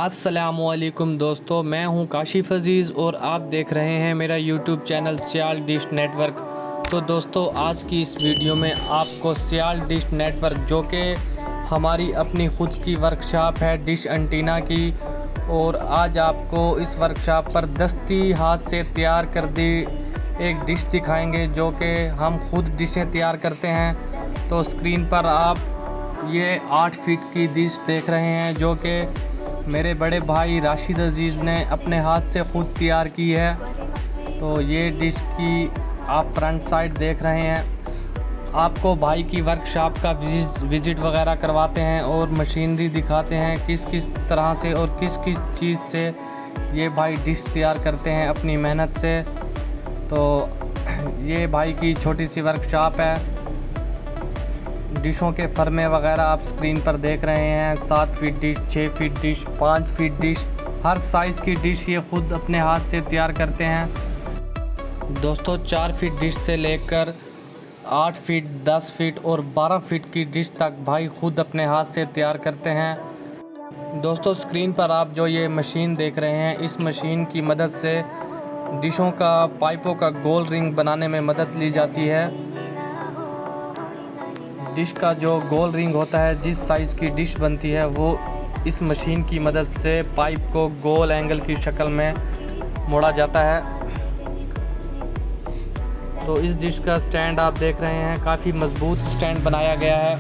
अस्सलामुअलैकुम दोस्तों, मैं हूं काशिफ अज़ीज़ और आप देख रहे हैं मेरा यूट्यूब चैनल सियाल डिश नेटवर्क। तो दोस्तों, आज की इस वीडियो में आपको सियाल डिश नेटवर्क, जो कि हमारी अपनी ख़ुद की वर्कशॉप है डिश एंटीना की, और आज आपको इस वर्कशॉप पर दस्ती हाथ से तैयार कर दी एक डिश दिखाएंगे, जो कि हम खुद डिशें तैयार करते हैं। तो स्क्रीन पर आप ये 8 फीट की डिश देख रहे हैं, जो कि मेरे बड़े भाई राशिद अज़ीज़ ने अपने हाथ से ख़ुद तैयार की है। तो ये डिश की आप फ्रंट साइड देख रहे हैं। आपको भाई की वर्कशॉप का विज़िट वगैरह करवाते हैं और मशीनरी दिखाते हैं किस किस तरह से और किस किस चीज़ से ये भाई डिश तैयार करते हैं अपनी मेहनत से। तो ये भाई की छोटी सी वर्कशॉप है। डिशों के फर्मे वगैरह आप स्क्रीन पर देख रहे हैं। 7 feet dish, 6 feet dish, 5 feet dish, हर साइज़ की डिश ये खुद अपने हाथ से तैयार करते हैं। दोस्तों, 4 फीट डिश से लेकर 8 फीट, 10 फीट और 12 फीट की डिश तक भाई खुद अपने हाथ से तैयार करते हैं। दोस्तों, स्क्रीन पर आप जो ये मशीन देख रहे हैं, इस मशीन की मदद से डिशों का पाइपों का गोल रिंग बनाने में मदद ली जाती है। डिश का जो गोल रिंग होता है, जिस साइज़ की डिश बनती है, वो इस मशीन की मदद से पाइप को गोल एंगल की शक्ल में मोड़ा जाता है। तो इस डिश का स्टैंड आप देख रहे हैं, काफ़ी मज़बूत स्टैंड बनाया गया है।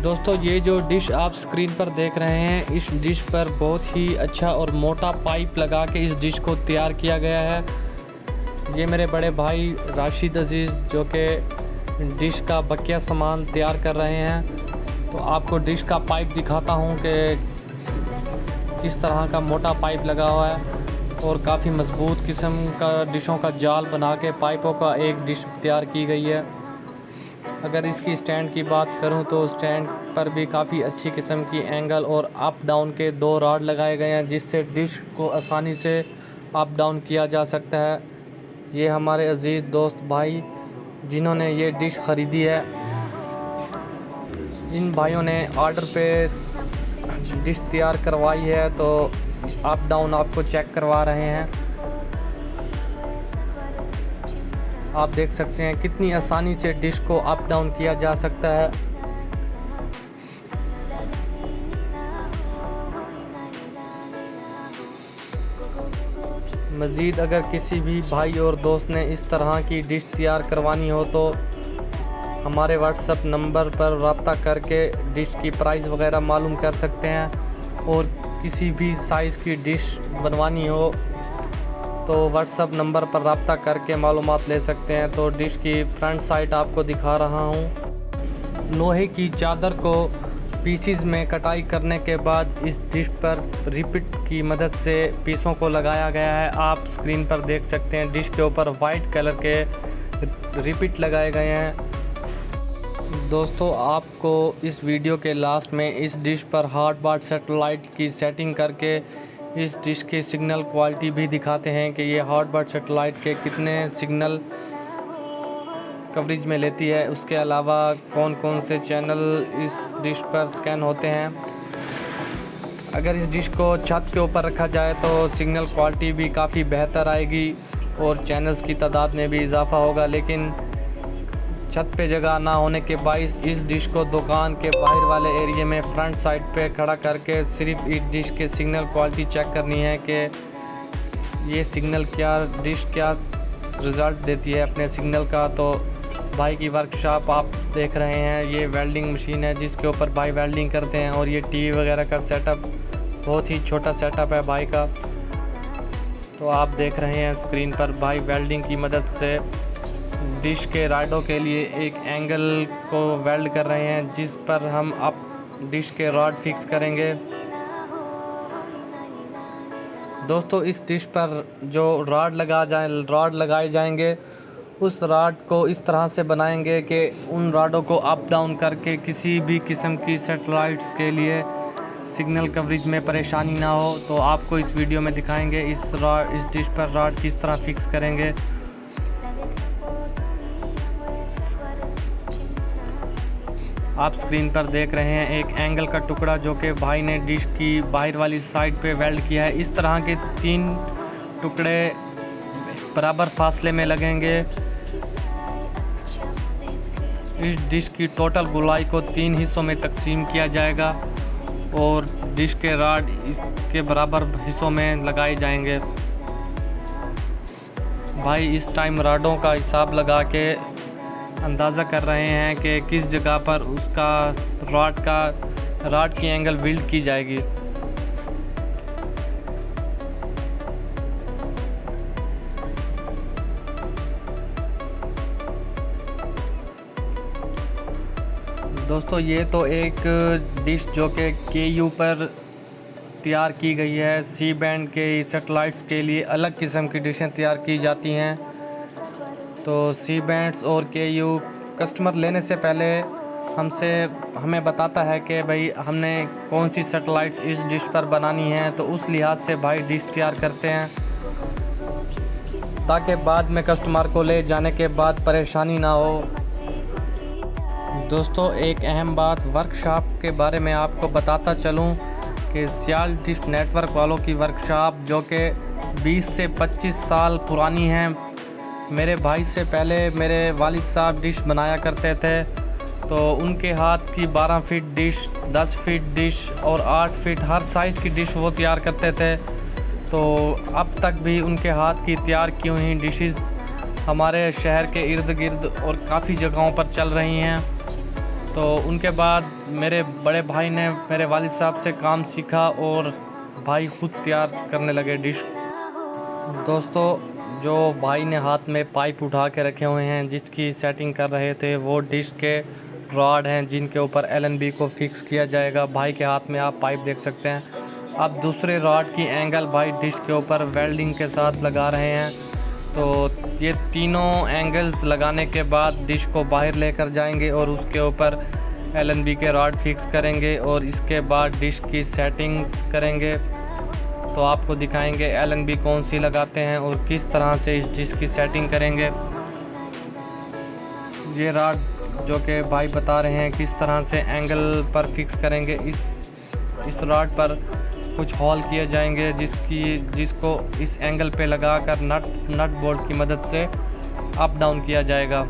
दोस्तों, ये जो डिश आप स्क्रीन पर देख रहे हैं, इस डिश पर बहुत ही अच्छा और मोटा पाइप लगा के इस डिश को तैयार किया गया है। ये मेरे बड़े भाई राशिद अज़ीज़, जो कि डिश का बकिया सामान तैयार कर रहे हैं। तो आपको डिश का पाइप दिखाता हूं कि किस तरह का मोटा पाइप लगा हुआ है और काफ़ी मज़बूत किस्म का डिशों का जाल बना के पाइपों का एक डिश तैयार की गई है। अगर इसकी स्टैंड की बात करूं, तो स्टैंड पर भी काफ़ी अच्छी किस्म की एंगल और अप डाउन के 2 रॉड लगाए गए हैं, जिससे डिश को आसानी से अप डाउन किया जा सकता है। ये हमारे अज़ीज़ दोस्त भाई जिन्होंने ये डिश ख़रीदी है, इन भाइयों ने ऑर्डर पे डिश तैयार करवाई है। तो अप डाउन आपको चेक करवा रहे हैं। आप देख सकते हैं कितनी आसानी से डिश को अप डाउन किया जा सकता है। मज़ीद अगर किसी भी भाई और दोस्त ने इस तरह की डिश तैयार करवानी हो, तो हमारे व्हाट्सएप नंबर पर रब्ता करके डिश की प्राइस वगैरह मालूम कर सकते हैं। और किसी भी साइज़ की डिश बनवानी हो तो व्हाट्सएप नंबर पर रब्ता करके मालूमात ले सकते हैं। तो डिश की फ्रंट साइड आपको दिखा रहा हूँ। लोहे की चादर को पीसीज में कटाई करने के बाद इस डिश पर रिपीट की मदद से पीसों को लगाया गया है। आप स्क्रीन पर देख सकते हैं डिश के ऊपर वाइट कलर के रिपीट लगाए गए हैं। दोस्तों, आपको इस वीडियो के लास्ट में इस डिश पर हार्डबार सेटेलाइट की सेटिंग करके इस डिश की सिग्नल क्वालिटी भी दिखाते हैं कि ये हार्डबार सेटेलाइट के कितने सिग्नल कवरेज में लेती है। उसके अलावा कौन कौन से चैनल इस डिश पर स्कैन होते हैं। अगर इस डिश को छत के ऊपर रखा जाए तो सिग्नल क्वालिटी भी काफ़ी बेहतर आएगी और चैनल्स की तादाद में भी इजाफ़ा होगा। लेकिन छत पे जगह ना होने के बाइस इस डिश को दुकान के बाहर वाले एरिया में फ्रंट साइड पे खड़ा करके सिर्फ इस डिश के सिग्नल क्वालिटी चेक करनी है कि ये सिग्नल डिश क्या रिज़ल्ट देती है अपने सिग्नल का। तो भाई की वर्कशॉप आप देख रहे हैं। ये वेल्डिंग मशीन है जिसके ऊपर भाई वेल्डिंग करते हैं। और ये टीवी वगैरह का सेटअप बहुत ही छोटा सेटअप है भाई का। तो आप देख रहे हैं स्क्रीन पर भाई वेल्डिंग की मदद से डिश के राडों के लिए एक एंगल को वेल्ड कर रहे हैं, जिस पर हम अब डिश के रॉड फिक्स करेंगे। दोस्तों, इस डिश पर जो रॉड लगाए जाएंगे, उस रॉड को इस तरह से बनाएंगे कि उन रॉडों को अप डाउन करके किसी भी किस्म की सैटेलाइट्स के लिए सिग्नल कवरेज में परेशानी ना हो। तो आपको इस वीडियो में दिखाएंगे इस डिश पर रॉड किस तरह फिक्स करेंगे। आप स्क्रीन पर देख रहे हैं एक एंगल का टुकड़ा जो कि भाई ने डिश की बाहर वाली साइड पे वेल्ड किया है। इस तरह के 3 टुकड़े बराबर फासले में लगेंगे। इस डिश की टोटल गोलाई को 3 हिस्सों में तकसीम किया जाएगा और डिश के राड इसके बराबर हिस्सों में लगाए जाएंगे। भाई इस टाइम राडों का हिसाब लगा के अंदाज़ा कर रहे हैं कि किस जगह पर उसका राड की एंगल बिल्ड की जाएगी। दोस्तों ये तो एक डिश जो कि KU पर तैयार की गई है। सी बैंड के सैटेलाइट्स के लिए अलग किस्म की डिशें तैयार की जाती हैं। तो सी बैंड्स और KU कस्टमर लेने से पहले हमें बताता है कि भाई हमने कौन सी सैटेलाइट्स इस डिश पर बनानी है, तो उस लिहाज से भाई डिश तैयार करते हैं ताकि बाद में कस्टमर को ले जाने के बाद परेशानी ना हो। दोस्तों एक अहम बात वर्कशॉप के बारे में आपको बताता चलूं कि सियाल डिश नेटवर्क वालों की वर्कशॉप जो कि 20 से 25 साल पुरानी है। मेरे भाई से पहले मेरे वालिद साहब डिश बनाया करते थे, तो उनके हाथ की 12 फीट डिश, 10 फीट डिश और 8 फीट हर साइज़ की डिश वो तैयार करते थे। तो अब तक भी उनके हाथ की तैयार की हुई डिशेस हमारे शहर के इर्द गिर्द और काफ़ी जगहों पर चल रही हैं। तो उनके बाद मेरे बड़े भाई ने मेरे वालिद साहब से काम सीखा और भाई खुद तैयार करने लगे डिश। दोस्तों जो भाई ने हाथ में पाइप उठा के रखे हुए हैं जिसकी सेटिंग कर रहे थे, वो डिश के रॉड हैं जिनके ऊपर LNB को फिक्स किया जाएगा। भाई के हाथ में आप पाइप देख सकते हैं। अब दूसरे रॉड की एंगल भाई डिश के ऊपर वेल्डिंग के साथ लगा रहे हैं। तो ये तीनों एंगल्स लगाने के बाद डिश को बाहर लेकर जाएंगे और उसके ऊपर LNB के रॉड फिक्स करेंगे और इसके बाद डिश की सेटिंग्स करेंगे। तो आपको दिखाएंगे LNB कौन सी लगाते हैं और किस तरह से इस डिश की सेटिंग करेंगे। ये रॉड जो कि भाई बता रहे हैं किस तरह से एंगल पर फिक्स करेंगे। इस रॉड पर कुछ होल किए जाएंगे जिसको इस एंगल पे लगाकर नट बोल्ट की मदद से अप डाउन किया जाएगा।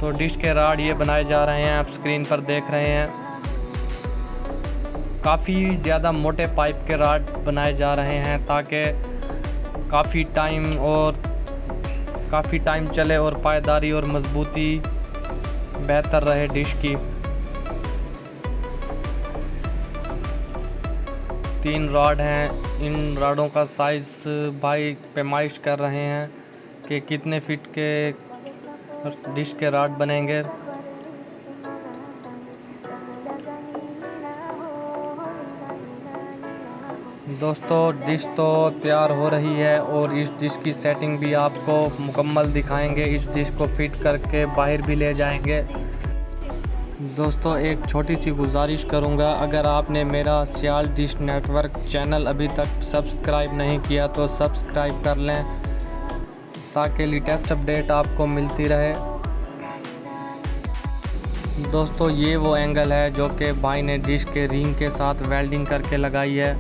तो डिश के रॉड ये बनाए जा रहे हैं, आप स्क्रीन पर देख रहे हैं। काफ़ी ज़्यादा मोटे पाइप के रॉड बनाए जा रहे हैं ताकि काफ़ी टाइम चले और पायदारी और मजबूती बेहतर रहे डिश की। 3 रॉड हैं। इन रॉडों का साइज़ भाई पैमाइश कर रहे हैं कि कितने फीट के डिश के रॉड बनेंगे। दोस्तों डिश तो तैयार हो रही है और इस डिश की सेटिंग भी आपको मुकम्मल दिखाएंगे। इस डिश को फिट करके बाहर भी ले जाएंगे। दोस्तों एक छोटी सी गुजारिश करूंगा, अगर आपने मेरा सियाल डिश नेटवर्क चैनल अभी तक सब्सक्राइब नहीं किया तो सब्सक्राइब कर लें ताकि लेटेस्ट अपडेट आपको मिलती रहे। दोस्तों ये वो एंगल है जो कि भाई ने डिश के रिंग के साथ वेल्डिंग करके लगाई है।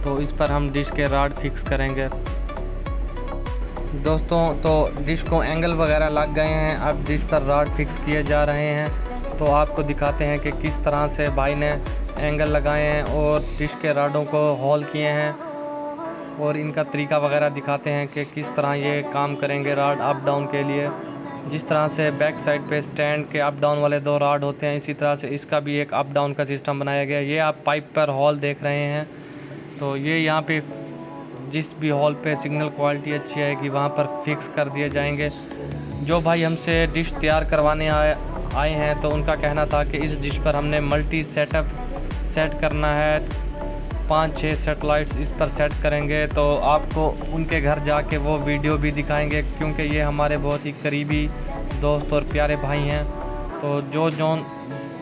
तो इस पर हम डिश के रॉड फिक्स करेंगे। दोस्तों तो डिश को एंगल वगैरह लग गए हैं, अब डिश पर रॉड फिक्स किए जा रहे हैं। तो आपको दिखाते हैं कि किस तरह से भाई ने एंगल लगाए हैं और डिश के रॉडों को होल किए हैं और इनका तरीका वगैरह दिखाते हैं कि किस तरह ये काम करेंगे रॉड अप डाउन के लिए। जिस तरह से बैक साइड पे स्टैंड के अप डाउन वाले 2 रॉड होते हैं, इसी तरह से इसका भी एक अप डाउन का सिस्टम बनाया गया है। ये आप पाइप पर होल देख रहे हैं। तो ये यहाँ पे जिस भी हॉल पे सिग्नल क्वालिटी अच्छी आएगी वहाँ पर फिक्स कर दिए जाएंगे। जो भाई हमसे डिश तैयार करवाने आए हैं तो उनका कहना था कि इस डिश पर हमने मल्टी सेटअप सेट करना है, 5-6 सेटेलाइट्स इस पर सेट करेंगे। तो आपको उनके घर जाके वो वीडियो भी दिखाएंगे क्योंकि ये हमारे बहुत ही करीबी दोस्त और प्यारे भाई हैं। तो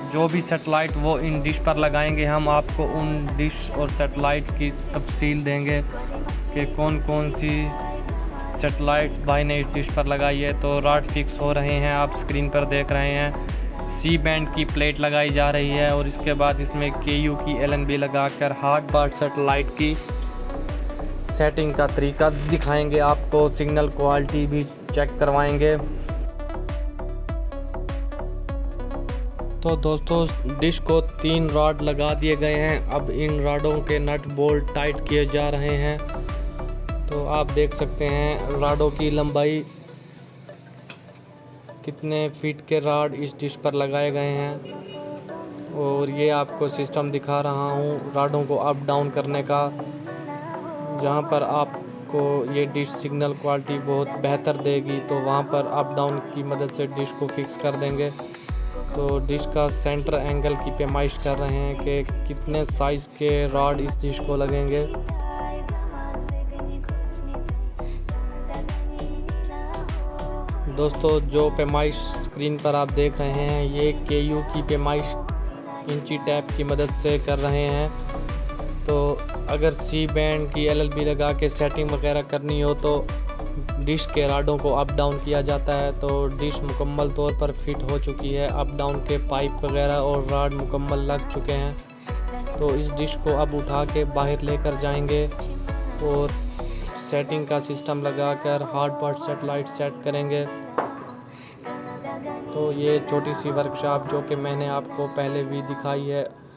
जो भी सेटेलाइट वो इन डिश पर लगाएंगे, हम आपको उन डिश और सेटेलाइट की तफसील देंगे कि कौन कौन सी सेटेलाइट्स भाई ने इस डिश पर लगाई है। तो रॉड फिक्स हो रहे हैं, आप स्क्रीन पर देख रहे हैं। सी बैंड की प्लेट लगाई जा रही है और इसके बाद इसमें KU की LNB लगाकर हार्ड बार सेटेलाइट की सेटिंग का तरीका दिखाएंगे आपको, सिग्नल क्वालिटी भी चेक करवाएंगे। तो दोस्तों डिश को 3 रॉड लगा दिए गए हैं। अब इन रॉडों के नट बोल्ट टाइट किए जा रहे हैं। तो आप देख सकते हैं रॉडों की लंबाई, कितने फीट के रॉड इस डिश पर लगाए गए हैं। और ये आपको सिस्टम दिखा रहा हूँ रॉडों को अप डाउन करने का, जहाँ पर आपको ये डिश सिग्नल क्वालिटी बहुत बेहतर देगी तो वहाँ पर अप डाउन की मदद से डिश को फिक्स कर देंगे। तो डिश का सेंटर एंगल की पैमाइश कर रहे हैं कि कितने साइज़ के रॉड इस डिश को लगेंगे। दोस्तों जो पैमाइश स्क्रीन पर आप देख रहे हैं ये KU की पैमाइश इंची टैप की मदद से कर रहे हैं। तो अगर सी बैंड की LLB लगा के सेटिंग वगैरह करनी हो तो डिश के रॉडों को अप डाउन किया जाता है। तो डिश मुकम्मल तौर पर फिट हो चुकी है, अप डाउन के पाइप वगैरह और रॉड मुकम्मल लग चुके हैं। तो इस डिश को अब उठा के बाहर लेकर जाएंगे और सेटिंग का सिस्टम लगाकर हार्ड बार सेटेलाइट सेट करेंगे। तो ये छोटी सी वर्कशॉप जो कि मैंने आपको पहले भी दिखाई है,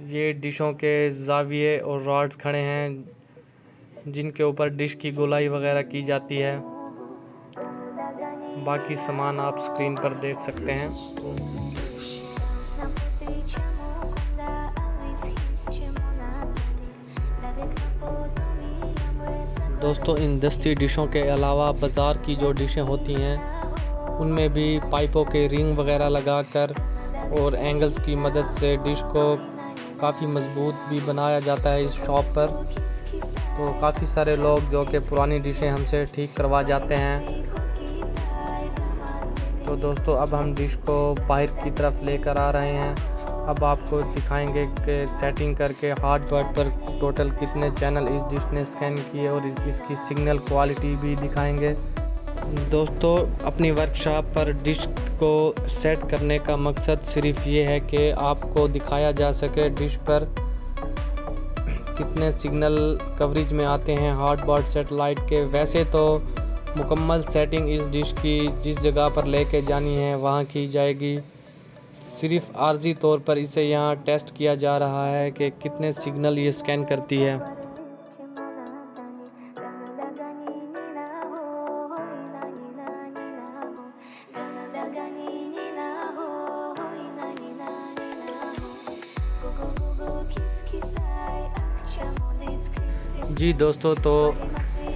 ये डिशों के ज़ाविये और रॉड्स खड़े हैं जिनके ऊपर डिश की गोलाई वगैरह की जाती है। बाकी सामान आप स्क्रीन पर देख सकते हैं। दोस्तों इन दस्ती डिशों के अलावा बाज़ार की जो डिशें होती हैं उनमें भी पाइपों के रिंग वगैरह लगाकर और एंगल्स की मदद से डिश को काफ़ी मजबूत भी बनाया जाता है इस शॉप पर। तो काफ़ी सारे लोग जो कि पुरानी डिशें हमसे ठीक करवा जाते हैं। तो दोस्तों अब हम डिश को बाहर की तरफ लेकर आ रहे हैं। अब आपको दिखाएंगे कि सेटिंग करके हार्ड बार पर टोटल कितने चैनल इस डिश ने स्कैन किए और इसकी सिग्नल क्वालिटी भी दिखाएंगे। दोस्तों अपनी वर्कशॉप पर डिश को सेट करने का मकसद सिर्फ ये है कि आपको दिखाया जा सके डिश पर कितने सिग्नल कवरेज में आते हैं हार्ड बार सेटेलाइट के। वैसे तो मुकम्मल सेटिंग इस डिश की जिस जगह पर लेके जानी है वहाँ की जाएगी। सिर्फ आर्जी तौर पर इसे यहाँ टेस्ट किया जा रहा है कि कितने सिग्नल ये स्कैन करती है। जी दोस्तों तो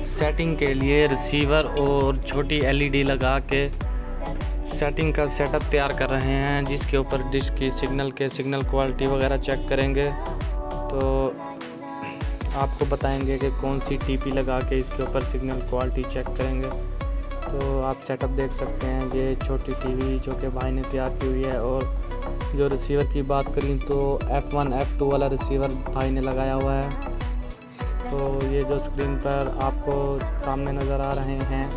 सेटिंग के लिए रिसीवर और छोटी LED लगा के सेटिंग का सेटअप तैयार कर रहे हैं, जिसके ऊपर डिश की सिग्नल क्वालिटी वगैरह चेक करेंगे। तो आपको बताएंगे कि कौन सी TP लगा के इसके ऊपर सिग्नल क्वालिटी चेक करेंगे। तो आप सेटअप देख सकते हैं, ये छोटी TV जो कि भाई ने तैयार की हुई है। और जो रिसीवर की बात करें तो F1 F2 वाला रिसीवर भाई ने लगाया हुआ है। तो ये जो स्क्रीन पर आपको सामने नज़र आ रहे हैं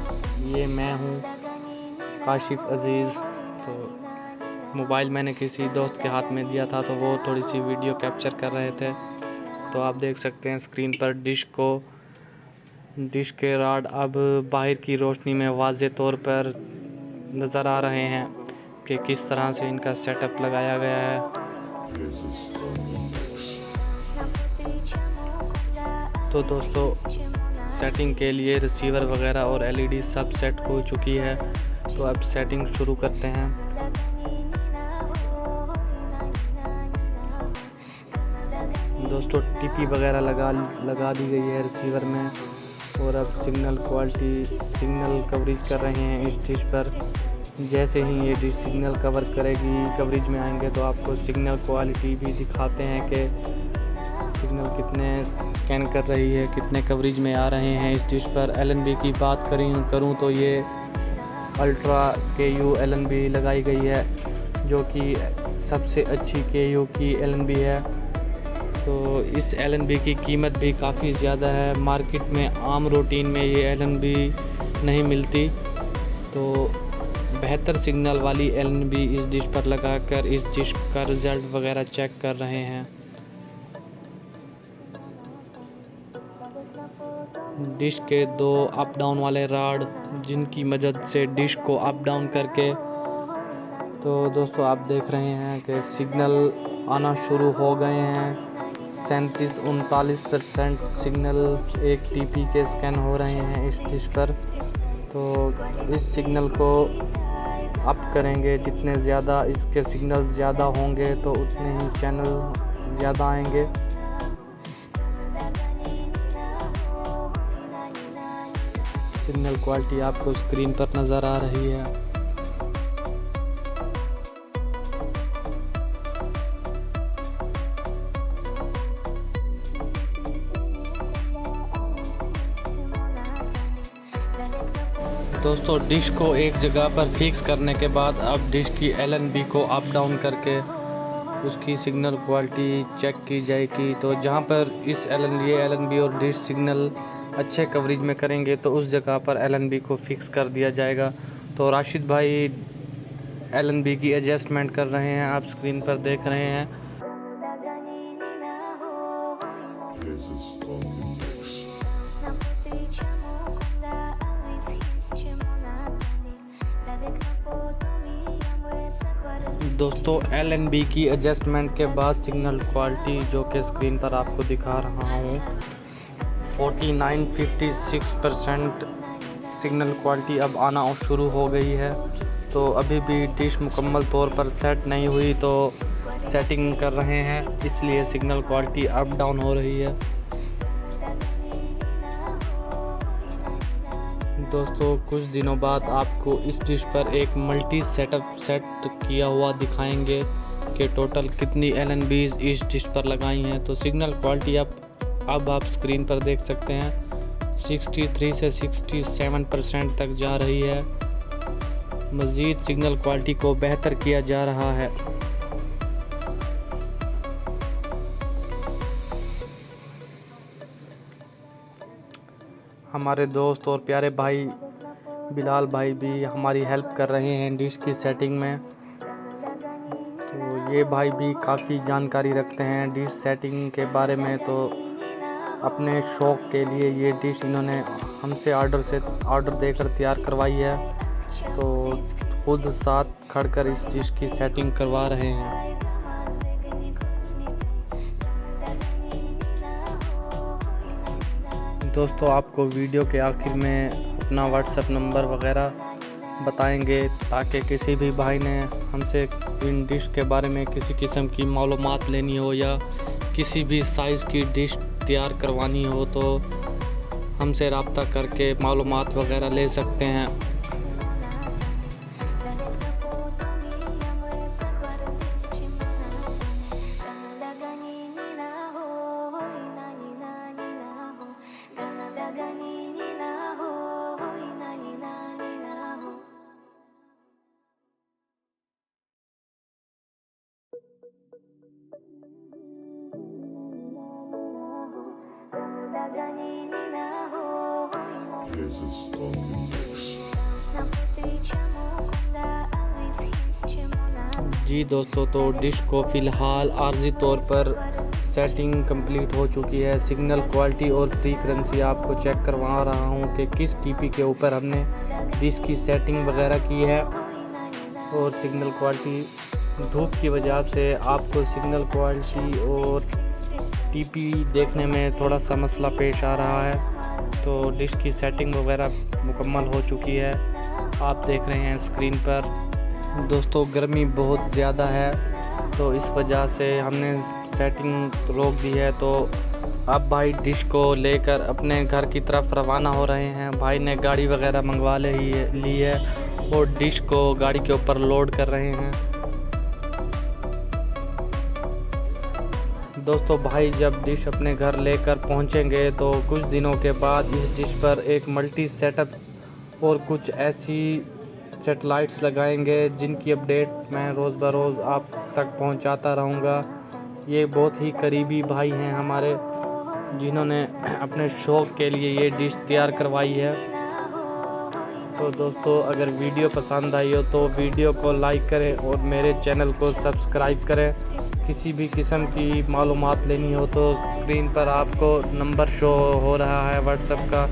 ये मैं हूँ काशिफ अज़ीज़। तो मोबाइल मैंने किसी दोस्त के हाथ में दिया था तो वो थोड़ी सी वीडियो कैप्चर कर रहे थे। तो आप देख सकते हैं स्क्रीन पर डिश के रॉड अब बाहर की रोशनी में वाज़े तौर पर नज़र आ रहे हैं कि किस तरह से इनका सेटअप लगाया गया है। तो दोस्तों सेटिंग के लिए रिसीवर वगैरह और LED सब सेट हो चुकी है। तो अब सेटिंग शुरू करते हैं। दोस्तों TP वगैरह लगा दी गई है रिसीवर में और अब सिग्नल कवरेज कर रहे हैं इस डिश पर। जैसे ही ये डिश सिग्नल कवरेज में आएंगे तो आपको सिग्नल क्वालिटी भी दिखाते हैं कि सिग्नल कितने स्कैन कर रही है, कितने कवरेज में आ रहे हैं इस डिश पर। LNB की बात करूं तो ये अल्ट्रा KU LNB लगाई गई है जो कि सबसे अच्छी KU की LNB है। तो इस LNB की कीमत भी काफ़ी ज़्यादा है, मार्केट में आम रूटीन में ये LNB नहीं मिलती। तो बेहतर सिग्नल वाली एलएनबी इस डिश पर लगाकर इस डिश का रिज़ल्ट वगैरह चेक कर रहे हैं। डिश के 2 अप डाउन वाले रॉड जिनकी मदद से डिश को अप डाउन करके, तो दोस्तों आप देख रहे हैं कि सिग्नल आना शुरू हो गए हैं। 37-39% सिग्नल 1 टीपी के स्कैन हो रहे हैं इस डिश पर। तो इस सिग्नल को अप करेंगे, जितने ज़्यादा इसके सिग्नल ज़्यादा होंगे तो उतने ही चैनल ज़्यादा आएंगे। सिग्नल क्वालिटी आपको स्क्रीन पर नज़र आ रही है। दोस्तों डिश को एक जगह पर फिक्स करने के बाद अब डिश की एलएनबी को अप डाउन करके उसकी सिग्नल क्वालिटी चेक की जाएगी। तो जहां पर इस एलएनबी और डिश सिग्नल अच्छे कवरेज में करेंगे तो उस जगह पर एलएनबी को फिक्स कर दिया जाएगा। तो राशिद भाई एलएनबी की एडजस्टमेंट कर रहे हैं, आप स्क्रीन पर देख रहे हैं। दोस्तों एलएनबी की एडजस्टमेंट के बाद सिग्नल क्वालिटी जो कि स्क्रीन पर आपको दिखा रहा हूँ 49-56% सिग्नल क्वालिटी अब आना शुरू हो गई है। तो अभी भी डिश मुकम्मल तौर पर सेट नहीं हुई, तो सेटिंग कर रहे हैं, इसलिए सिग्नल क्वालिटी अप डाउन हो रही है। दोस्तों कुछ दिनों बाद आपको इस डिश पर एक मल्टी सेटअप सेट किया हुआ दिखाएंगे कि टोटल कितनी एलएनबीज इस डिश पर लगाई हैं। तो सिग्नल क्वालिटी अब आप स्क्रीन पर देख सकते हैं 63 से 67% तक जा रही है। मज़ीद सिग्नल क्वालिटी को बेहतर किया जा रहा है। हमारे दोस्त और प्यारे भाई बिलाल भाई भी हमारी हेल्प कर रहे हैं डिश की सेटिंग में। तो ये भाई भी काफ़ी जानकारी रखते हैं डिश सेटिंग के बारे में। तो अपने शौक़ के लिए ये डिश इन्होंने हमसे ऑर्डर देकर तैयार करवाई है। तो खुद साथ खड़कर इस डिश की सेटिंग करवा रहे हैं। दोस्तों आपको वीडियो के आखिर में अपना व्हाट्सएप नंबर वगैरह बताएंगे ताकि किसी भी भाई ने हमसे इन डिश के बारे में किसी किस्म की मालूमात लेनी हो या किसी भी साइज़ की डिश तैयार करवानी हो तो हमसे रब्ता करके मालूमात वगैरह ले सकते हैं। जी दोस्तों, तो डिश को फ़िलहाल आर्जी तौर पर सेटिंग कंप्लीट हो चुकी है। सिग्नल क्वालिटी और फ्रीक्वेंसी आपको चेक करवा रहा हूँ कि किस टीपी के ऊपर हमने डिश की सेटिंग वगैरह की है। और सिग्नल क्वालिटी धूप की वजह से आपको सिग्नल क्वालिटी और टीपी देखने में थोड़ा सा मसला पेश आ रहा है। तो डिश की सेटिंग वगैरह मुकम्मल हो चुकी है, आप देख रहे हैं स्क्रीन पर। दोस्तों गर्मी बहुत ज़्यादा है तो इस वजह से हमने सेटिंग रोक दी है। तो अब भाई डिश को लेकर अपने घर की तरफ रवाना हो रहे हैं। भाई ने गाड़ी वगैरह मंगवा ली है और डिश को गाड़ी के ऊपर लोड कर रहे हैं। दोस्तों भाई जब डिश अपने घर लेकर पहुंचेंगे तो कुछ दिनों के बाद इस डिश पर एक मल्टी सेटअप और कुछ ऐसी सेटेलाइट्स लगाएंगे जिनकी अपडेट मैं रोज़ बरोज़ आप तक पहुंचाता रहूंगा। ये बहुत ही करीबी भाई हैं हमारे, जिन्होंने अपने शौक़ के लिए ये डिश तैयार करवाई है। तो दोस्तों अगर वीडियो पसंद आई हो तो वीडियो को लाइक करें और मेरे चैनल को सब्सक्राइब करें। किसी भी किस्म की मालूमात लेनी हो तो स्क्रीन पर आपको नंबर शो हो रहा है व्हाट्सएप का,